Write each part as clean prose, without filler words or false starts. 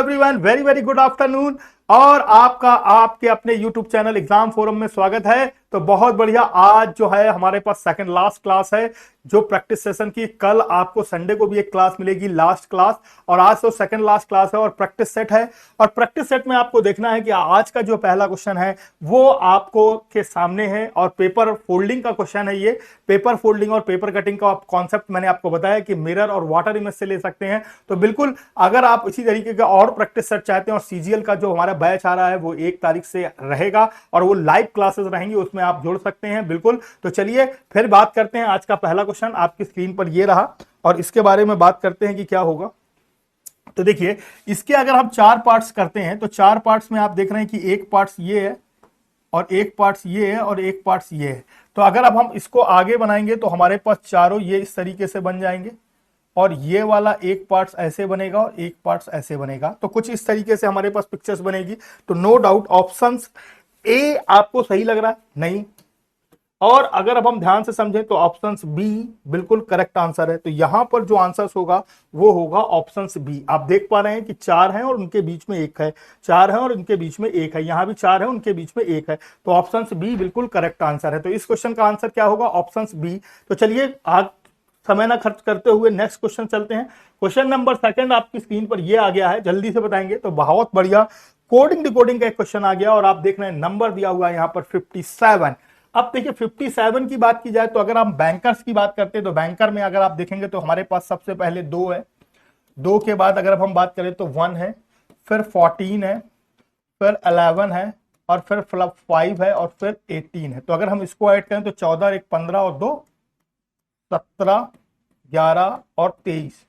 Everyone, very very good afternoon. और आपका आपके अपने YouTube चैनल एग्जाम फोरम में स्वागत है। तो बहुत बढ़िया, आज जो है हमारे पास सेकंड लास्ट क्लास है जो प्रैक्टिस सेशन की। कल आपको संडे को भी एक क्लास मिलेगी, लास्ट क्लास, और आज तो सेकंड लास्ट क्लास है और प्रैक्टिस सेट है। और प्रैक्टिस सेट में आपको देखना है कि आज का जो पहला क्वेश्चन है वो आपको के सामने है और पेपर फोल्डिंग का क्वेश्चन है। ये पेपर फोल्डिंग और पेपर कटिंग का कॉन्सेप्ट मैंने आपको बताया कि मिरर और वाटर इमेज से ले सकते हैं। तो बिल्कुल अगर आप इसी तरीके का और प्रैक्टिस सेट चाहते हैं, और सीजीएल का जो हमारा बैच आ रहा है वो 1 तारीख से रहेगा और वो लाइव क्लासेस रहेंगी, उसमें आप जुड़ सकते हैं बिल्कुल। तो चलिए फिर बात करते हैं। आज का पहला क्वेश्चन आपकी स्क्रीन पर ये रहा और इसके बारे में बात करते हैं कि क्या होगा। तो देखिए, इसके अगर हम 4 पार्ट्स करते हैं तो 4 पार्ट्स में आप देख रहे हैं कि एक पार्ट्स ये है और एक पार्ट्स ये है और एक पार्ट्स ये है। तो अगर अब हम इसको आगे बनाएंगे तो हमारे पास चारों ये इस तरीके से बन जाएंगे और ये वाला एक पार्ट्स ऐसे बनेगा और एक पार्ट्स ऐसे बनेगा। तो कुछ इस तरीके से हमारे पास पिक्चर्स बनेगी। तो नो डाउट ऑप्शंस ए आपको सही लग रहा है? नहीं। और अगर अब हम ध्यान से समझें तो ऑप्शंस बी बिल्कुल करेक्ट आंसर है। तो यहां पर जो आंसर होगा वो होगा ऑप्शंस बी। आप देख पा रहे हैं कि 4 हैं और उनके बीच में 1 है, 4 है और उनके बीच में 1 है, यहां भी 4 है, उनके बीच में 1 है। तो ऑप्शंस बी बिल्कुल करेक्ट आंसर है। तो इस क्वेश्चन का आंसर क्या होगा? Options B. तो चलिए आज समय ना खर्च करते हुए नेक्स्ट क्वेश्चन चलते हैं। क्वेश्चन नंबर 2 आपकी स्क्रीन पर ये आ गया है, जल्दी से बताएंगे। तो बहुत बढ़िया, कोडिंग डिकोडिंग का एक क्वेश्चन आ गया और आप देख रहे हैं नंबर दिया हुआ है यहाँ पर 57। अब देखिए 57 की बात की जाए तो अगर हम बैंकर्स की बात करते हैं तो बैंकर में अगर आप देखेंगे तो हमारे पास सबसे पहले 2 है, 2 के बाद अगर हम बात करें तो 1 है, फिर 14 है, फिर 11 है और फिर 5 है और फिर 18 है। तो अगर हम इसको ऐड करें तो 14 और 1 15 और 2 17, 11 और 23।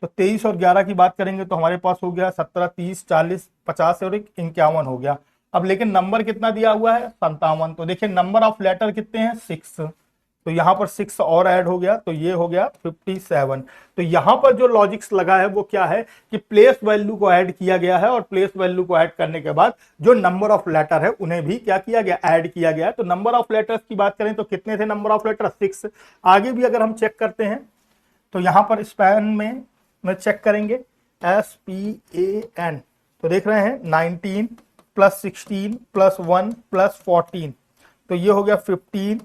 तो 23 और 11 की बात करेंगे तो हमारे पास हो गया 17, 30, 40, 50 और 51 हो गया। अब लेकिन नंबर कितना दिया हुआ है? 57। तो देखिए नंबर ऑफ लेटर कितने हैं? 6। तो यहां पर 6 और ऐड हो गया तो ये हो गया 57। तो यहां पर जो लॉजिक्स लगा है वो क्या है कि प्लेस वैल्यू को ऐड किया गया है और प्लेस वैल्यू को ऐड करने के बाद जो नंबर ऑफ लेटर है उन्हें भी क्या किया गया? ऐड किया गया है। तो नंबर ऑफ लेटर्स की बात करें तो कितने थे नंबर ऑफ लेटर? 6। आगे भी अगर हम चेक करते हैं तो यहां पर स्पैन में चेक करेंगे SPAN। तो देख रहे हैं 19 + 16 + 1 + 14। तो ये हो गया 15,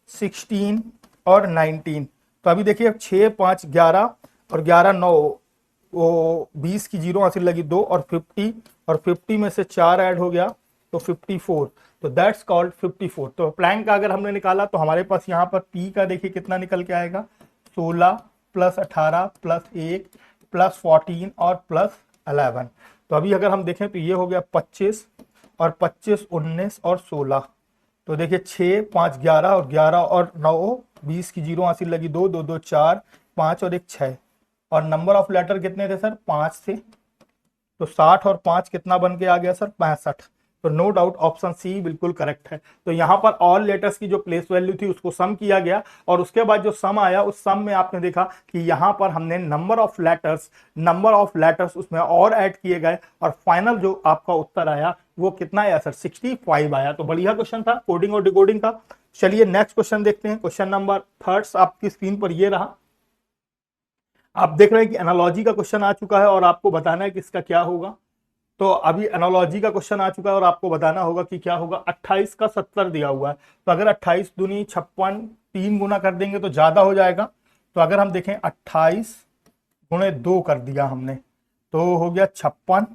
16 और 19। तो अभी देखिए 6, 5, 11 और 11, 9, वो 20 की जीरो हासिल लगी 2 और 50, और 50 में से 4 ऐड हो गया तो 54। तो दैट्स कॉल्ड 54। तो प्लैंक का अगर हमने निकाला तो हमारे पास यहाँ पर P का देखिए कितना निकल के आएगा? 16 + 18 + 1 + 14 और +11। तो अभी अगर हम देखें तो ये हो गया 25 और 25, 19 और 16। तो देखिए 6, 5, 11 और 11 और 9, 20 की जीरो हासिल लगी 2, 2, 2, 4, 5 और 1, 6। और नंबर ऑफ लेटर कितने थे सर? 5 थे। तो 60 और 5 कितना बन के आ गया सर? 65। तो नो डाउट ऑप्शन सी बिल्कुल करेक्ट है। तो यहां पर ऑल लेटर्स की जो प्लेस वैल्यू थी उसको सम किया गया और उसके बाद जो सम आया उस सम में आपने देखा कि यहां पर हमने नंबर ऑफ लेटर्स उसमें और ऐड किए गए और फाइनल जो आपका उत्तर आया वो कितना आया सर? 65 आया। तो बढ़िया क्वेश्चन था कोडिंग और डिकोडिंग का। चलिए नेक्स्ट क्वेश्चन देखते हैं। क्वेश्चन नंबर 3 आपकी स्क्रीन पर ये रहा। आप देख रहे हैं कि एनालॉजी का क्वेश्चन आ चुका है और आपको बताना है कि इसका क्या होगा। तो अभी एनालॉजी का क्वेश्चन आ चुका है और आपको बताना होगा कि क्या होगा। 28 का 70 दिया हुआ है। तो अगर 28 दूनी 56, 3 गुना कर देंगे तो ज्यादा हो जाएगा। तो अगर हम देखें 28 गुणे 2 कर दिया हमने तो हो गया 56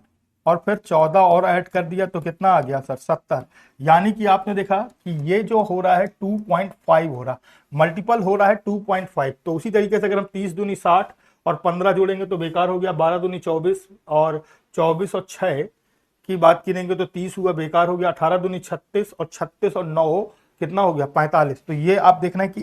और फिर 14 और ऐड कर दिया तो कितना आ गया सर? 70। यानी कि आपने देखा कि ये जो हो रहा है 2.5 हो रहा, मल्टीपल हो रहा है 2.5। तो उसी तरीके से अगर हम 30 दूनी 60 और 15 जोड़ेंगे तो बेकार हो गया, 12 दूनी 24 और 24 और 6 की बात करेंगे तो 30 हुआ, बेकार हो गया, 18 दूनी 36 और 36 और 9 कितना हो गया? 45। तो ये आप देखना है कि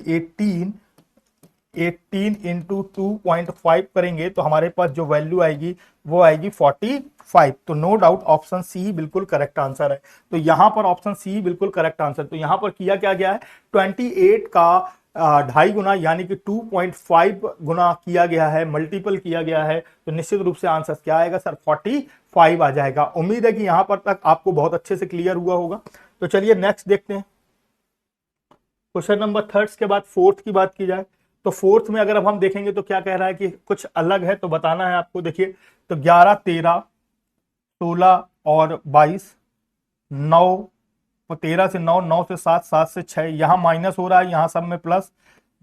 18 इंटू 2.5 करेंगे तो हमारे पास जो वैल्यू आएगी वो आएगी 45। तो नो डाउट ऑप्शन सी बिल्कुल करेक्ट आंसर है। तो यहां पर ऑप्शन सी बिल्कुल करेक्ट आंसर। तो यहां पर किया क्या गया है? 28 का 2.5 गुना यानी कि 2.5 गुना किया गया है, मल्टीपल किया गया है। तो निश्चित रूप से आंसर क्या आएगा सर? 45 आ जाएगा। उम्मीद है कि यहां पर तक आपको बहुत अच्छे से क्लियर हुआ होगा। तो चलिए नेक्स्ट देखते हैं। क्वेश्चन नंबर 3 के बाद 4th की बात की जाए तो 4th में अगर अब हम देखेंगे तो क्या कह रहा है कि कुछ अलग है तो बताना है आपको। देखिए तो 11, 13, 16 और 22, 9 और 13 से 9, 9 से 7, 7 से 6, यहाँ माइनस हो रहा है, यहाँ सब में प्लस,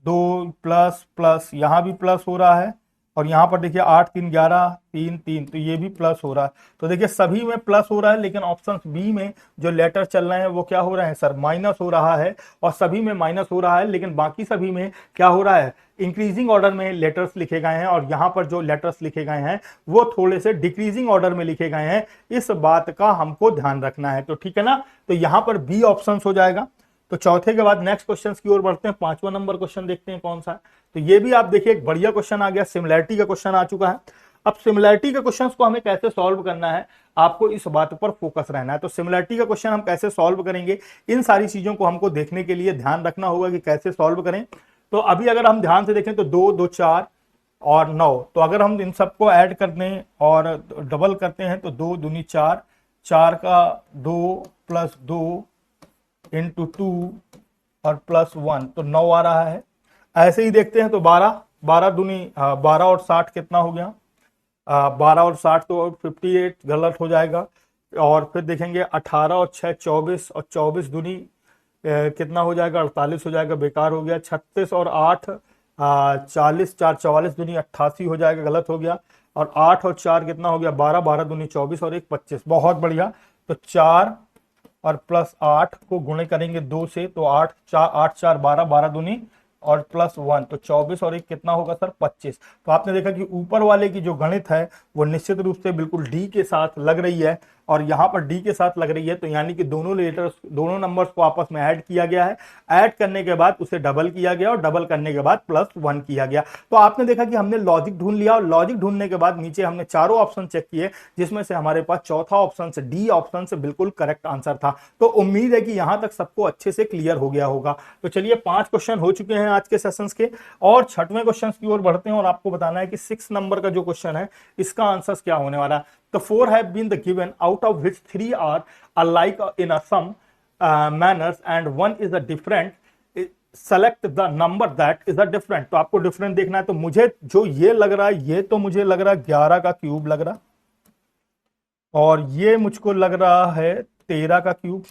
2 प्लस प्लस, यहाँ भी प्लस हो रहा है, और यहाँ पर देखिए 8 3 11 3 3, तो ये भी प्लस हो रहा है। तो देखिए सभी में प्लस हो रहा है, लेकिन ऑप्शन बी में जो लेटर चल रहे हैं वो क्या हो रहे हैं सर, माइनस हो रहा है, और सभी में माइनस हो रहा है, लेकिन बाकी सभी में क्या हो रहा है, इंक्रीजिंग ऑर्डर में लेटर्स लिखे गए हैं, और यहाँ पर जो लेटर्स लिखे गए हैं वो थोड़े से डिक्रीजिंग ऑर्डर में लिखे गए हैं। इस बात का हमको ध्यान रखना है, तो ठीक है ना। तो यहाँ पर बी ऑप्शन हो जाएगा। तो चौथे के बाद नेक्स्ट क्वेश्चन की ओर बढ़ते हैं, 5वां नंबर क्वेश्चन देखते हैं कौन सा है। तो ये भी आप देखिए एक बढ़िया क्वेश्चन आ गया, सिमिलैरिटी का क्वेश्चन आ चुका है। अब सिमिलैरिटी के क्वेश्चंस को हमें कैसे सॉल्व करना है, आपको इस बात पर फोकस रहना है। तो सिमिलैरिटी का क्वेश्चन हम कैसे सॉल्व करेंगे, इन सारी चीजों को हमको देखने के लिए ध्यान रखना होगा कि कैसे सॉल्व करें। तो अभी अगर हम ध्यान से देखें तो 2 2 4 और 9, तो अगर हम इन सबको ऐड कर दें और डबल करते हैं तो 2 दूनी 4, 4 का 2 प्लस 2 इंटू 2 और प्लस 1, तो 9 आ रहा है। ऐसे ही देखते हैं तो 12, 12 दूनी 12 और 60 कितना हो गया, 12 और 60 तो 58, गलत हो जाएगा। और फिर देखेंगे 18 और 6 24, और 24 दूनी कितना हो जाएगा, 48 हो जाएगा, बेकार हो गया। 36 और 8 40, 4 44 दूनी 88 हो जाएगा, गलत हो गया। और 8 और 4 कितना हो गया, 12, 12 दूनी 24 और 1 25, बहुत बढ़िया। तो 4 और प्लस 8 को गुणे करेंगे 2 से, तो 8 4 8 4 12, 12 दूनी और प्लस 1, तो 24 और 1 कितना होगा सर, 25। तो आपने देखा कि ऊपर वाले की जो गणित है वो निश्चित रूप से बिल्कुल डी के साथ लग रही है, और यहाँ पर डी के साथ लग रही है, तो यानी कि दोनों लेटर्स, दोनों नंबर्स को आपस में ऐड किया गया है। ऐड करने के बाद उसे डबल किया गया, और डबल करने के बाद प्लस 1 किया गया। तो आपने देखा कि हमने लॉजिक ढूंढ लिया, और लॉजिक ढूंढने के बाद नीचे हमने चारों ऑप्शन चेक किए, जिसमें से हमारे पास चौथा ऑप्शन से डी ऑप्शन से बिल्कुल करेक्ट आंसर था। तो उम्मीद है कि यहां तक सबको अच्छे से क्लियर हो गया होगा। तो चलिए 5 क्वेश्चन हो चुके हैं आज के सेशंस के, और 6वें क्वेश्चन की ओर बढ़ते हैं, और आपको बताना है कि 6 नंबर का जो क्वेश्चन है इसका आंसर क्या होने वाला है। The 4 have been the given, out of which 3 are alike in a some manners and 1 is a different. Select the number that is a different. तो आपको डिफरेंट देखना है। तो मुझे जो ये लग रहा है, ये तो मुझे लग रहा है 11 का क्यूब लग रहा, और ये मुझको लग रहा है 13 का क्यूब,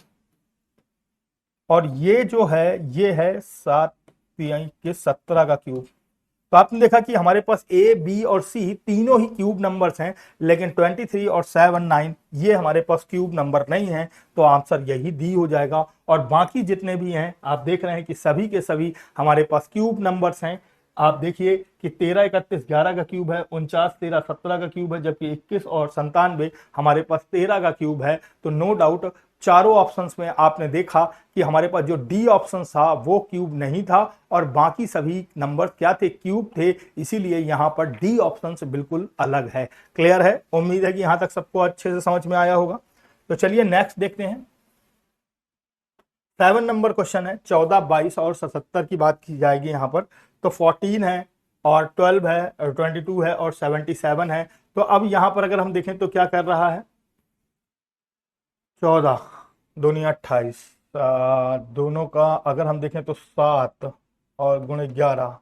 और ये जो है ये है 7 के 17 का क्यूब। तो आपने देखा कि हमारे पास ए, बी और सी तीनों ही क्यूब नंबर्स हैं, लेकिन 23 और 7 9 ये हमारे पास क्यूब नंबर नहीं है, तो आंसर यही डी हो जाएगा। और बाकी जितने भी हैं आप देख रहे हैं कि सभी के सभी हमारे पास क्यूब नंबर्स हैं। आप देखिए कि 13 31 11 का क्यूब है, 49 13 17 का क्यूब है, जबकि 21 और 97 हमारे पास 13 का क्यूब है। तो नो डाउट चारों ऑप्शंस में आपने देखा कि हमारे पास जो डी ऑप्शन था वो क्यूब नहीं था, और बाकी सभी नंबर क्या थे, क्यूब थे, इसीलिए यहां पर डी ऑप्शन से बिल्कुल अलग है। क्लियर है, उम्मीद है कि यहां तक सबको अच्छे से समझ में आया होगा। तो चलिए नेक्स्ट देखते हैं। 7 नंबर क्वेश्चन है, 14 22 और 77 की बात की जाएगी यहाँ पर। तो 14 है और 12 है और 22 है और 77 है। तो अब यहाँ पर अगर हम देखें तो क्या कर रहा है, 14 दूनी 28, दोनों का अगर हम देखें तो 7 और गुणे 11।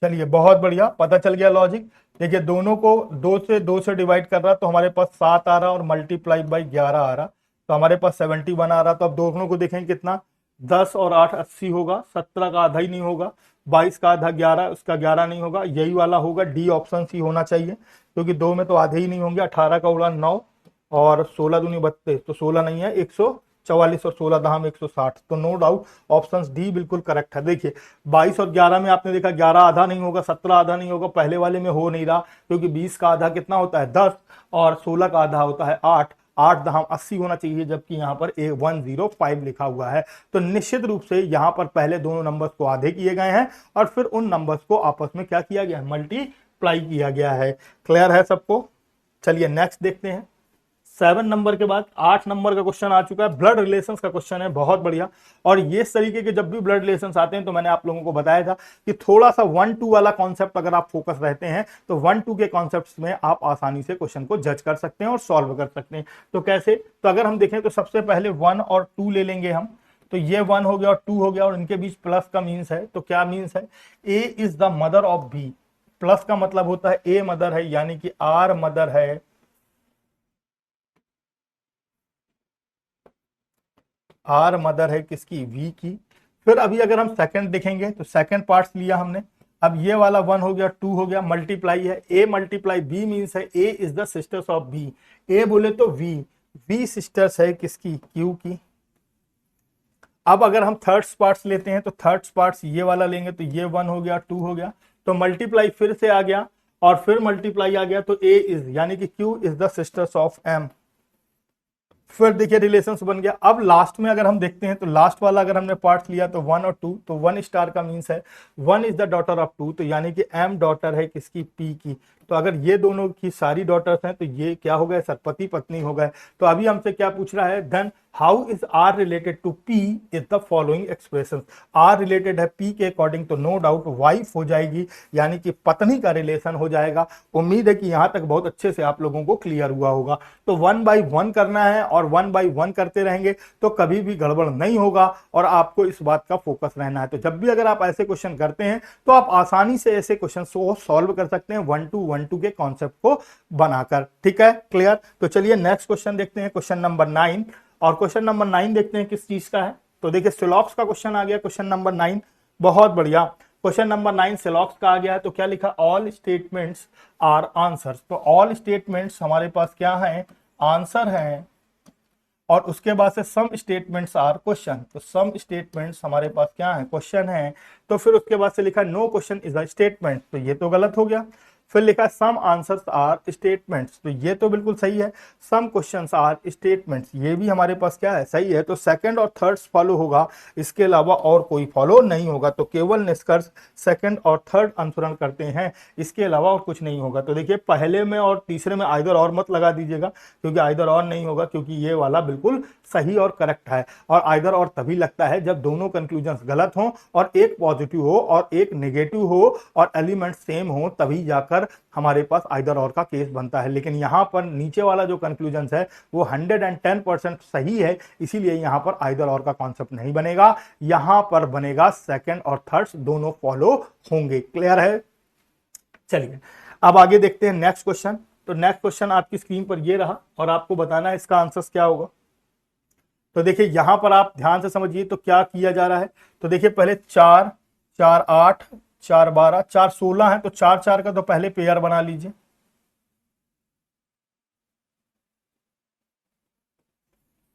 चलिए बहुत बढ़िया, पता चल गया लॉजिक। देखिए दोनों को 2 से डिवाइड कर रहा, तो हमारे पास 7 आ रहा और मल्टीप्लाई बाई 11 आ रहा, तो हमारे पास 71 आ रहा। तो अब दोनों को देखें कितना, 10 और 8 80 होगा, 17 का आधा ही नहीं होगा, 22 का आधा 11, उसका 11 नहीं होगा, यही वाला होगा, डी ऑप्शन सी होना चाहिए, क्योंकि 2 में तो आधे ही नहीं होंगे। 18 का उड़ा 9 और 16 दूनी 32, तो 16 नहीं है, 144 और 16 दहम 160, तो नो डाउट ऑप्शन डी बिल्कुल करेक्ट है। देखिए 22 और 11 में आपने देखा 11 आधा नहीं होगा, 17 आधा नहीं होगा, पहले वाले में हो नहीं रहा, क्योंकि 20 का आधा कितना होता है 10, और 16 का आधा होता है 8, 8 दहम 80 होना चाहिए, जबकि यहाँ पर 105 लिखा हुआ है। तो निश्चित रूप से यहाँ पर पहले दोनों नंबर्स को आधे किए गए हैं, और फिर उन नंबर्स को आपस में क्या किया गया है, मल्टीप्लाई किया गया है। क्लियर है सबको। चलिए नेक्स्ट देखते हैं। 7 नंबर के बाद 8 नंबर का क्वेश्चन आ चुका है, ब्लड रिलेशंस का क्वेश्चन है, बहुत बढ़िया। और ये इस तरीके के जब भी ब्लड रिलेशंस आते हैं तो मैंने आप लोगों को बताया था कि थोड़ा सा 1-2 वाला कॉन्सेप्ट अगर आप फोकस रहते हैं तो 1-2 के कॉन्सेप्ट्स में आप आसानी से क्वेश्चन को जज कर सकते हैं और सॉल्व कर सकते हैं। तो कैसे, तो अगर हम देखें तो सबसे पहले 1 और 2 ले लेंगे हम, तो ये 1 हो गया और 2 हो गया, और इनके बीच प्लस का मीन्स है, तो क्या मीन्स है, A is the mother of B. Plus का मतलब होता है ए मदर है, यानी कि आर मदर है आर मदर है किसकी, वी की। फिर अभी अगर हम सेकंड देखेंगे तो सेकंड पार्ट्स लिया हमने, अब ये वाला 1 हो गया, 2 हो गया, मल्टीप्लाई है, ए मल्टीप्लाई बी मीन्स है A is the sisters of B. A बोले तो वी, वी सिस्टर्स है किसकी, क्यू की। अब अगर हम थर्ड्स पार्ट्स लेते हैं तो थर्ड्स पार्ट्स ये वाला लेंगे तो ये 1 हो गया, 2 हो गया, तो मल्टीप्लाई फिर से आ गया और फिर मल्टीप्लाई आ गया, तो ए इज यानी कि Q is the sisters of M. फिर देखिए रिलेशंस बन गया। अब लास्ट में अगर हम देखते हैं तो लास्ट वाला अगर हमने पार्ट लिया तो 1 और 2, तो 1 स्टार का मीन्स है 1 इज द डॉटर ऑफ 2, तो यानी कि एम डॉटर है किसकी, पी की। तो अगर ये दोनों की सारी डॉटर्स हैं तो ये क्या हो गए सर, पति पत्नी हो गए। तो अभी हमसे क्या पूछ रहा है, then how is R related to P is the following expression. R related है पी के अकॉर्डिंग, तो नो डाउट वाइफ हो जाएगी, यानी कि पत्नी का रिलेशन हो जाएगा। उम्मीद है कि यहां तक बहुत अच्छे से आप लोगों को क्लियर हुआ होगा। तो 1 बाई 1 करना है और 1 बाई 1 करते रहेंगे तो कभी भी गड़बड़ नहीं होगा और आपको इस बात का फोकस रहना है। तो जब भी अगर आप ऐसे क्वेश्चन करते हैं तो आप आसानी से ऐसे क्वेश्चन को सॉल्व कर सकते हैं 1-2-1-2 के कॉन्सेप्ट को बनाकर। ठीक है, क्लियर। तो चलिए नेक्स्ट क्वेश्चन देखते हैं, क्वेश्चन नंबर 9। और क्वेश्चन नंबर 9 देखते हैं किस चीज का है। तो देखिए सिलॉक्स का क्वेश्चन आ गया, क्वेश्चन नंबर 9। बहुत बढ़िया, क्वेश्चन नंबर 9 सिलॉक्स का आ गया है। तो क्या लिखा, ऑल स्टेटमेंट्स आर आंसर्स। तो ऑल स्टेटमेंट्स हमारे पास क्या है, आंसर है, और उसके बाद से सम स्टेटमेंट्स आर क्वेश्चन। तो सम स्टेटमेंट्स हमारे पास क्या है, क्वेश्चन है। तो फिर उसके बाद से लिखा no question is a statement, तो ये तो गलत हो गया। फिर लिखा सम आंसर्स आर स्टेटमेंट्स, तो ये तो बिल्कुल सही है। सम क्वेश्चंस आर स्टेटमेंट्स, ये भी हमारे पास क्या है, सही है। तो सेकंड और थर्ड फॉलो होगा, इसके अलावा और कोई फॉलो नहीं होगा। तो केवल निष्कर्ष सेकंड और थर्ड अनुसरण करते हैं, इसके अलावा और कुछ नहीं होगा। तो देखिए पहले में और तीसरे में आइदर और मत लगा दीजिएगा, क्योंकि आइदर और नहीं होगा, क्योंकि ये वाला बिल्कुल सही और करेक्ट है। और आइदर और तभी लगता है जब दोनों कंक्लूजन गलत हो और एक पॉजिटिव हो और एक नेगेटिव हो और एलिमेंट सेम हो, तभी जाकर हमारे पास आइदर और का केस बनता है। लेकिन यहां पर नीचे वाला जो कंक्लूजन है वो 110% सही है, इसीलिए यहां पर आइदर और का कॉन्सेप्ट नहीं बनेगा, यहां पर बनेगा सेकंड और थर्ड दोनों फॉलो होंगे। क्लियर है। चलिए अब आगे देखते हैं नेक्स्ट क्वेश्चन। तो नेक्स्ट क्वेश्चन आपकी स्क्रीन पर ये रहा और आपको बताना है इसका आंसर क्या होगा। तो देखिए यहां पर आप ध्यान से समझिए तो क्या किया जा रहा है। तो देखिए पहले 4 4 8 4 12 4 16 है, तो 4 4 का तो पहले पेयर बना लीजिए।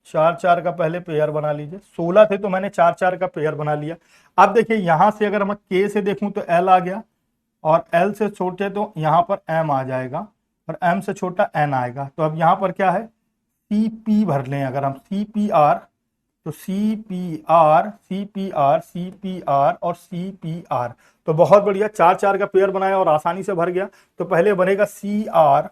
4 4 का पहले पेयर बना लीजिए। 16 थे तो मैंने 4 4 का पेयर बना लिया। अब देखिए यहां से अगर मैं के से देखूं तो एल आ गया, और एल से छोटे तो यहां पर एम आ जाएगा, और एम से छोटा एन आएगा। तो अब यहां पर क्या है, सी पी भर लें। अगर हम सी पी आर, तो C P R C P R C P R और सी पी आर। तो बहुत बढ़िया, 4 4 का पेयर बनाया और आसानी से भर गया। तो पहले बनेगा सी आर,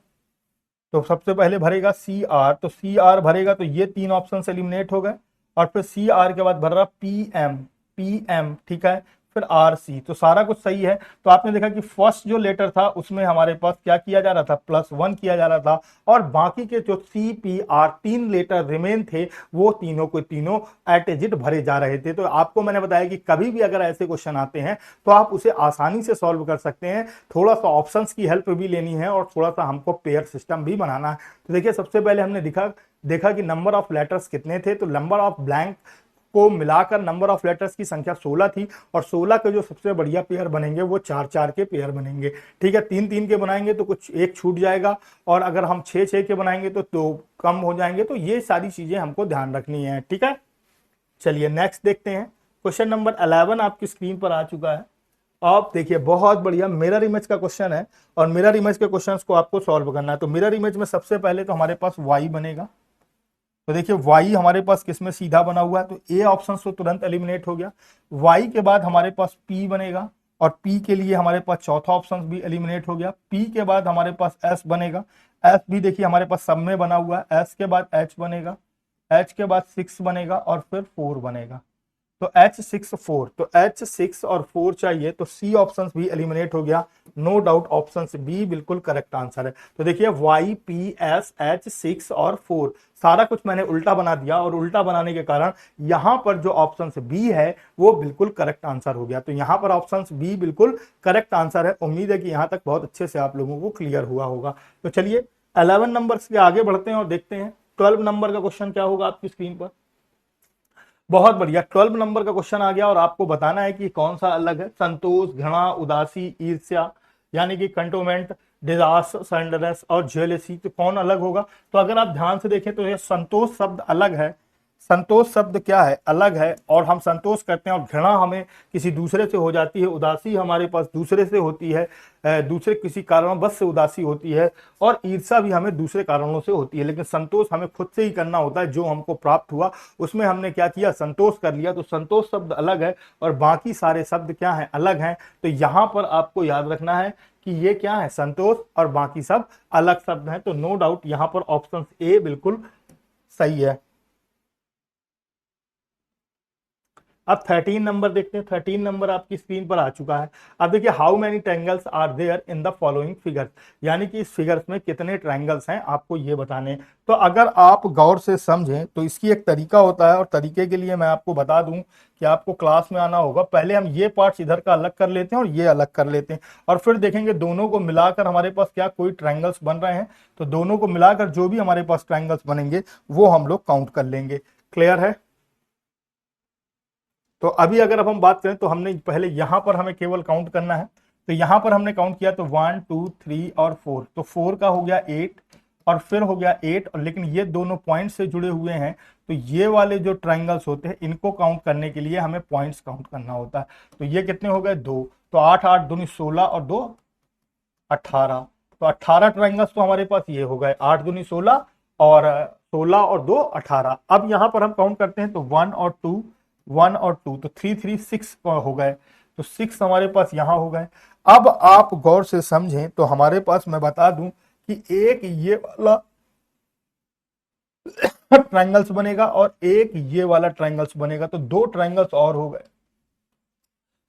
तो सबसे पहले भरेगा सी आर, तो सी आर भरेगा तो ये 3 ऑप्शन एलिमिनेट हो गए। और फिर सी आर के बाद भर रहा पी एम, पी एम, ठीक है। फिर आर सी, तो सारा कुछ सही है। तो आपने देखा कि फर्स्ट जो लेटर था उसमें हमारे पास क्या किया जा रहा था, +1 किया जा रहा था, और बाकी के जो C P R 3 letter remain थे वो तीनों को तीनों एट एज इट भरे जा रहे थे। तो आपको मैंने बताया कि कभी भी अगर ऐसे क्वेश्चन आते हैं तो आप उसे आसानी से सॉल्व कर सकते हैं। थोड़ा सा ऑप्शंस की हेल्प भी लेनी है और थोड़ा सा हमको पेयर सिस्टम भी बनाना है। तो देखिए सबसे पहले हमने देखा कि नंबर ऑफ लेटर्स कितने थे। तो नंबर ऑफ ब्लैंक को मिलाकर नंबर ऑफ लेटर्स की संख्या 16 थी, और 16 के जो सबसे बढ़िया पेयर बनेंगे वो 4 4 के पेयर बनेंगे। ठीक है, 3 3 के बनाएंगे तो कुछ एक छूट जाएगा, और अगर हम 6 6 के बनाएंगे तो 2 कम हो जाएंगे। तो ये सारी चीजें हमको ध्यान रखनी है। ठीक है, चलिए नेक्स्ट देखते हैं। क्वेश्चन नंबर 11 आपकी स्क्रीन पर आ चुका है। आप देखिए बहुत बढ़िया, मिरर इमेज का क्वेश्चन है, और मिरर इमेज के क्वेश्चंस को आपको सॉल्व करना है। तो मिरर इमेज में सबसे पहले तो हमारे पास y बनेगा। तो देखिए y हमारे पास किसमें सीधा बना हुआ है, तो ए ऑप्शन तो तुरंत एलिमिनेट हो गया। y के बाद हमारे पास p बनेगा, और p के लिए हमारे पास चौथा ऑप्शन भी एलिमिनेट हो गया। p के बाद हमारे पास s बनेगा, s भी देखिए हमारे पास सब में बना हुआ है। s के बाद h बनेगा, h के बाद 6 बनेगा, और फिर 4 बनेगा। तो H6 4, तो H6 और 4 चाहिए, तो C ऑप्शन भी एलिमिनेट हो गया। नो डाउट ऑप्शन बी बिल्कुल करेक्ट आंसर है। तो देखिए Y P S H6 और 4 सारा कुछ मैंने उल्टा बना दिया, और उल्टा बनाने के कारण यहां पर जो ऑप्शन बी है वो बिल्कुल करेक्ट आंसर हो गया। तो यहां पर ऑप्शन बी बिल्कुल करेक्ट आंसर है। उम्मीद है कि यहां तक बहुत अच्छे से आप लोगों को क्लियर हुआ होगा। तो चलिए 11 नंबर से आगे बढ़ते हैं और देखते हैं 12 नंबर का क्वेश्चन क्या होगा आपकी स्क्रीन पर। बहुत बढ़िया। 12 नंबर का क्वेश्चन आ गया और आपको बताना है कि कौन सा अलग है। संतोष, घृणा, उदासी, ईर्ष्या, यानी कि कंटोमेंट, डिजास, सैंडनेस और जेलेसी, तो कौन अलग होगा। तो अगर आप ध्यान से देखें तो ये संतोष शब्द अलग है। संतोष शब्द क्या है, अलग है, और हम संतोष करते हैं। और घृणा हमें किसी दूसरे से हो जाती है, उदासी हमारे पास दूसरे से होती है, दूसरे किसी कारणवश से उदासी होती है, और ईर्ष्या भी हमें दूसरे कारणों से होती है। लेकिन संतोष हमें खुद से ही करना होता है, जो हमको प्राप्त हुआ उसमें हमने क्या किया, संतोष कर लिया। तो संतोष शब्द अलग है और बाकी सारे शब्द क्या हैं, अलग हैं। तो यहां पर आपको याद रखना है कि ये क्या है, संतोष, और बाकी सब अलग शब्द हैं। तो नो डाउट यहां पर ऑप्शन ए बिल्कुल सही है। अब 13 नंबर देखते हैं। 13 नंबर आपकी स्क्रीन पर आ चुका है। अब देखिए, how many triangles are there in the following figures, यानी कि इस फिगर्स में कितने ट्रायंगल्स हैं आपको ये बताने हैं। तो अगर आप गौर से समझें तो इसकी एक तरीका होता है, और तरीके के लिए मैं आपको बता दूं कि आपको क्लास में आना होगा। पहले हम ये पार्ट्स इधर का अलग कर लेते हैं और ये अलग कर लेते हैं, और फिर देखेंगे दोनों को मिलाकर हमारे पास क्या कोई ट्रायंगल्स बन रहे हैं। तो दोनों को मिलाकर जो भी हमारे पास ट्रायंगल्स बनेंगे वो हम लोग काउंट कर लेंगे। क्लियर है। तो अभी अगर अब हम बात करें तो हमने पहले यहां पर हमें केवल काउंट करना है। तो यहां पर हमने काउंट किया तो 1 2 3 और 4, तो 4 का हो गया 8 और फिर हो गया 8, और लेकिन ये दोनों पॉइंट से जुड़े हुए हैं। तो ये वाले जो ट्राइंगल्स होते हैं इनको काउंट करने के लिए हमें पॉइंट्स काउंट करना होता है। तो ये कितने हो गए, 2। तो 8 8 दूनी 16 और 2 18। तो 18 ट्राइंगल्स तो हमारे पास ये हो गए, 8 दूनी 16 और 16 और 2 18। अब यहां पर हम काउंट करते हैं तो 1 और 2, 1 और 2, तो 3 3 6 हो गए। तो 6 हमारे पास यहां हो गए। अब आप गौर से समझें तो हमारे पास मैं बता दूं कि एक ये वाला ट्रायंगल्स बनेगा और एक ये वाला ट्रायंगल्स बनेगा, तो 2 ट्रायंगल्स और हो गए।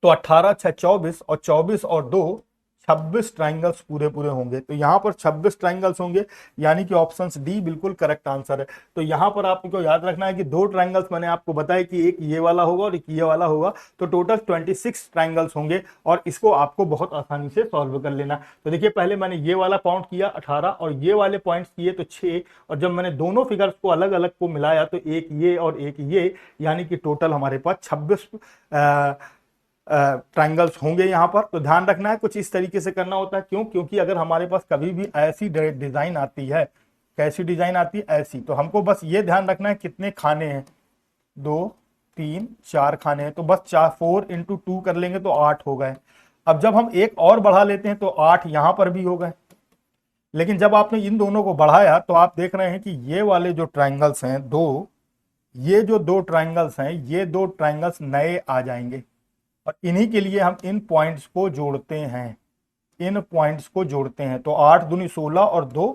तो 18 6 24 और 24 और 2 26 ट्राइंगल्स पूरे पूरे होंगे। तो यहां पर 26 ट्राइंगल्स होंगे, यानी कि ऑप्शन डी बिल्कुल करेक्ट आंसर है। तो यहां पर आपको याद रखना है कि 2 ट्राइंगल्स मैंने आपको बताया कि एक ये वाला होगा और एक ये वाला होगा, तो टोटल 26 ट्राइंगल्स होंगे, और इसको आपको बहुत आसानी से सॉल्व कर लेना। तो देखिए, पहले मैंने ये वाला काउंट किया 18 और ये वाले पॉइंट्स किए तो 6, और जब मैंने दोनों फिगर्स को अलग अलग को मिलाया तो एक ये और एक ये, यानी कि टोटल हमारे पास 26 ट्राइंगल्स होंगे यहां पर। तो ध्यान रखना है, कुछ इस तरीके से करना होता है। क्यों, क्योंकि अगर हमारे पास कभी भी ऐसी डिजाइन आती है, कैसी डिजाइन आती है, ऐसी, तो हमको बस ये ध्यान रखना है कितने खाने हैं, 2 3 4 खाने हैं। तो बस 4 इंटू 2 कर लेंगे तो 8 हो गए। अब जब हम एक और बढ़ा लेते हैं तो 8 यहां पर भी हो गए। लेकिन जब आपने इन दोनों को बढ़ाया तो आप देख रहे हैं कि ये वाले जो ट्राइंगल्स हैं दो, ये जो 2 ट्राइंगल्स हैं, ये 2 ट्राइंगल्स नए आ जाएंगे, और इन्हीं के लिए हम इन पॉइंट्स को जोड़ते हैं, इन पॉइंट्स को जोड़ते हैं। तो 8 दूनी 16 और 2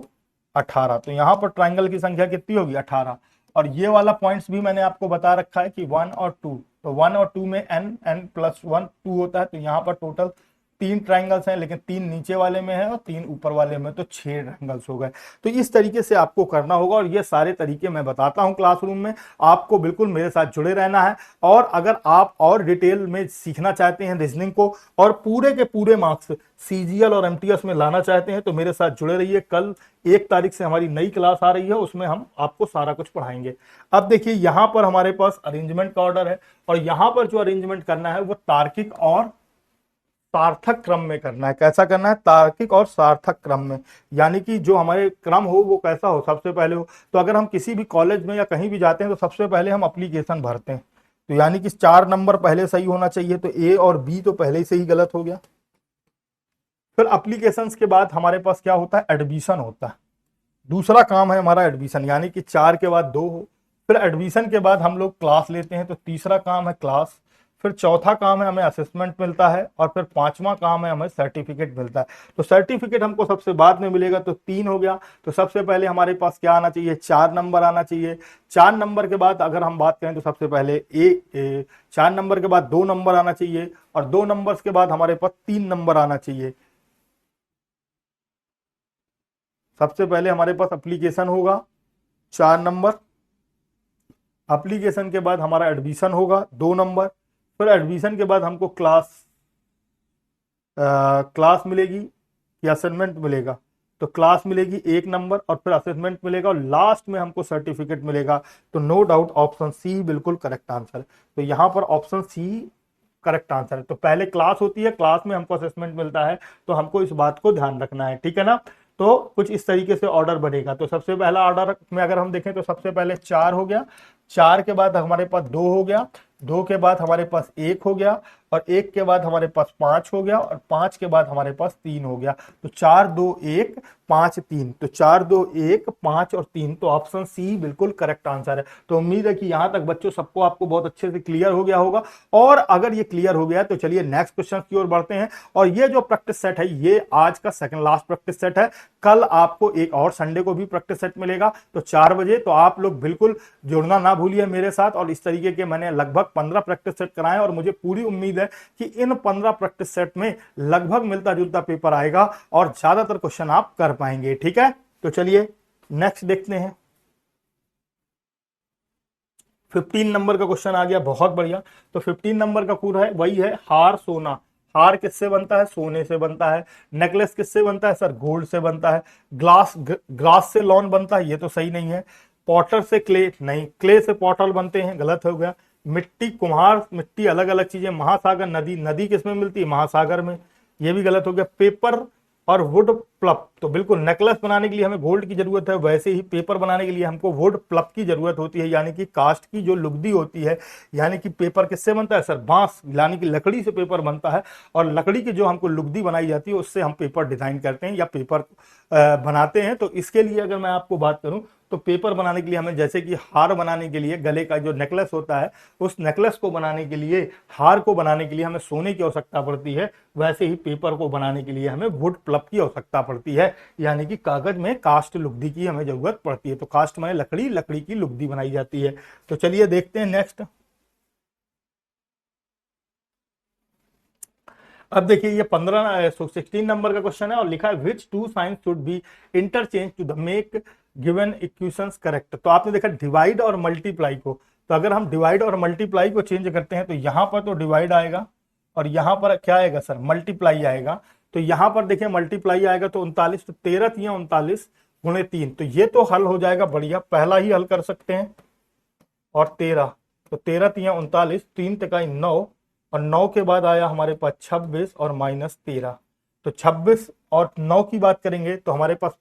18। तो यहां पर ट्राइंगल की संख्या कितनी होगी, 18। और ये वाला पॉइंट्स भी मैंने आपको बता रखा है कि 1 और 2, तो 1 और 2 में n प्लस 1 2 होता है। तो यहाँ पर टोटल 3 ट्राइंगल्स हैं, लेकिन 3 नीचे वाले में है और 3 ऊपर वाले में, तो 6 ट्राइंगल्स हो गए। तो इस तरीके से आपको करना होगा, और ये सारे तरीके मैं बताता हूं क्लासरूम में, आपको बिल्कुल मेरे साथ जुड़े रहना है। और अगर आप और डिटेल में सीखना चाहते हैं रीजनिंग को, और पूरे के पूरे मार्क्स सीजीएल और एमटीएस में लाना चाहते हैं, तो मेरे साथ जुड़े रहिए। कल 1 तारीख से हमारी नई क्लास आ रही है, उसमें हम आपको सारा कुछ पढ़ाएंगे। अब देखिए, यहां पर हमारे पास अरेंजमेंट का ऑर्डर है, और यहां पर जो अरेंजमेंट करना है वो तार्किक और सार्थक क्रम में करना है। कैसा करना है, तार्किक और सार्थक क्रम में, यानी कि जो हमारे क्रम हो वो कैसा हो, सबसे पहले हो। तो अगर हम किसी भी कॉलेज में या कहीं भी जाते हैं तो सबसे पहले हम एप्लीकेशन भरते हैं, तो यानी कि 4 नंबर पहले सही होना चाहिए। तो ए और बी तो पहले से ही गलत हो गया। फिर एप्लीकेशंस के बाद हमारे पास क्या होता है, एडमिशन होता है। दूसरा काम है हमारा एडमिशन, यानी कि 4 के बाद 2 हो। फिर एडमिशन के बाद हम लोग क्लास लेते हैं, तो तीसरा काम है क्लास। फिर चौथा काम है हमें असेसमेंट मिलता है, और फिर पांचवा काम है हमें सर्टिफिकेट मिलता है। तो सर्टिफिकेट हमको सबसे बाद में मिलेगा, तो 3 हो गया। तो सबसे पहले हमारे पास क्या आना चाहिए, 4 नंबर आना चाहिए। 4 नंबर के बाद अगर हम बात करें तो सबसे पहले 4 नंबर के बाद 2 नंबर आना चाहिए, और 2 नंबर्स के बाद हमारे पास 3 नंबर आना चाहिए। सबसे पहले हमारे पास एप्लीकेशन होगा 4 नंबर, एप्लीकेशन के बाद हमारा एडमिशन होगा 2 नंबर, फिर एडमिशन के बाद हमको क्लास मिलेगी या असाइनमेंट मिलेगा, तो क्लास मिलेगी 1 नंबर और फिर असेसमेंट मिलेगा और लास्ट में हमको सर्टिफिकेट मिलेगा। तो नो डाउट ऑप्शन सी बिल्कुल करेक्ट आंसर है। तो यहां पर ऑप्शन सी करेक्ट आंसर है। तो पहले क्लास होती है, क्लास में हमको असेसमेंट मिलता है, तो हमको इस बात को ध्यान रखना है, ठीक है ना। तो कुछ इस तरीके से ऑर्डर बनेगा। तो सबसे पहला ऑर्डर में अगर हम देखें तो सबसे पहले 4 हो गया, 4 के बाद हमारे पास 2 हो गया, 2 के बाद हमारे पास 1 हो गया और 1 के बाद हमारे पास 5 हो गया और 5 के बाद हमारे पास 3 हो गया। तो 4 2 1 5 3, तो 4 2 1 5 और 3, तो ऑप्शन सी बिल्कुल करेक्ट आंसर है। तो उम्मीद है कि यहां तक बच्चों सबको आपको बहुत अच्छे से क्लियर हो गया होगा। और अगर ये क्लियर हो गया तो चलिए नेक्स्ट क्वेश्चन की ओर बढ़ते हैं। और ये जो प्रैक्टिस सेट है ये आज का सेकंड लास्ट प्रैक्टिस सेट है। कल आपको एक और संडे को भी प्रैक्टिस सेट मिलेगा, तो 4 बजे। तो आप लोग बिल्कुल जुड़ना ना भूलिए मेरे साथ। और इस तरीके के मैंने लगभग 15 प्रैक्टिस सेट कराए और मुझे पूरी उम्मीद है कि इन 15 प्रैक्टिस सेट में लगभग मिलता जुलता पेपर आएगा और ज्यादातर क्वेश्चन आप कर पाएंगे, ठीक है। तो चलिए नेक्स्ट देखते हैं। 15 नंबर का क्वेश्चन आ गया, बहुत बढ़िया। तो 15 नंबर का पूरा है वही है, हार सोना। हार किससे बनता है? सोने से बनता है। नेकलेस किससे बनता है? सर गोल्ड से बनता है। ग्लास से लॉन बनता है, ये तो सही नहीं है। पॉटर से क्ले, नहीं, क्ले से पॉटर बनते हैं, गलत हो गया। मिट्टी, कुम्हार, मिट्टी अलग अलग चीजें। महासागर, नदी, नदी किसमें मिलती है? महासागर में, ये भी गलत हो गया। पेपर और वुड प्लप, तो बिल्कुल नेकलेस बनाने के लिए हमें गोल्ड की जरूरत है, वैसे ही पेपर बनाने के लिए हमको वुड प्लप की जरूरत होती है, यानी कि कास्ट की जो लुगदी होती है। यानी कि पेपर किससे बनता है? सर बांस, यानी कि लकड़ी से पेपर बनता है। और लकड़ी की जो हमको लुगदी बनाई जाती है उससे हम पेपर डिजाइन करते हैं या पेपर बनाते हैं। तो इसके लिए अगर मैं आपको बात करूं तो पेपर बनाने के लिए हमें, जैसे कि हार बनाने के लिए गले का जो नेकलेस होता है, उस नेकलेस को बनाने के लिए, हार को बनाने के लिए हमें सोने की आवश्यकता पड़ती है, वैसे ही पेपर को बनाने के लिए हमें वुड प्लप की आवश्यकता पड़ती है, यानी कि कागज में कास्ट लुगदी की हमें जरूरत पड़ती है। तो कास्ट में लकड़ी, लकड़ी की लुगदी बनाई जाती है। तो चलिए देखते हैं नेक्स्ट। अब देखिए ये 16 नंबर का क्वेश्चन है और लिखा है which two signs should be interchange to the make given equations correct. तो आपने देखा डिवाइड और मल्टीप्लाई को, तो अगर हम डिवाइड और मल्टीप्लाई को चेंज करते हैं तो यहां पर तो डिवाइड आएगा और यहां पर क्या आएगा? सर मल्टीप्लाई आएगा। तो यहां पर देखिए मल्टीप्लाई आएगा तो 39, तो 13 तिया 39 गुणे 3, तो ये तो हल हो जाएगा बढ़िया, पहला ही हल कर सकते हैं। और 13, तो 13 तिया 39, 3 तिकाई 9 और 9 के बाद आया हमारे पास 26 और -13। तो 26 और 9 की बात करेंगे तो हमारे पास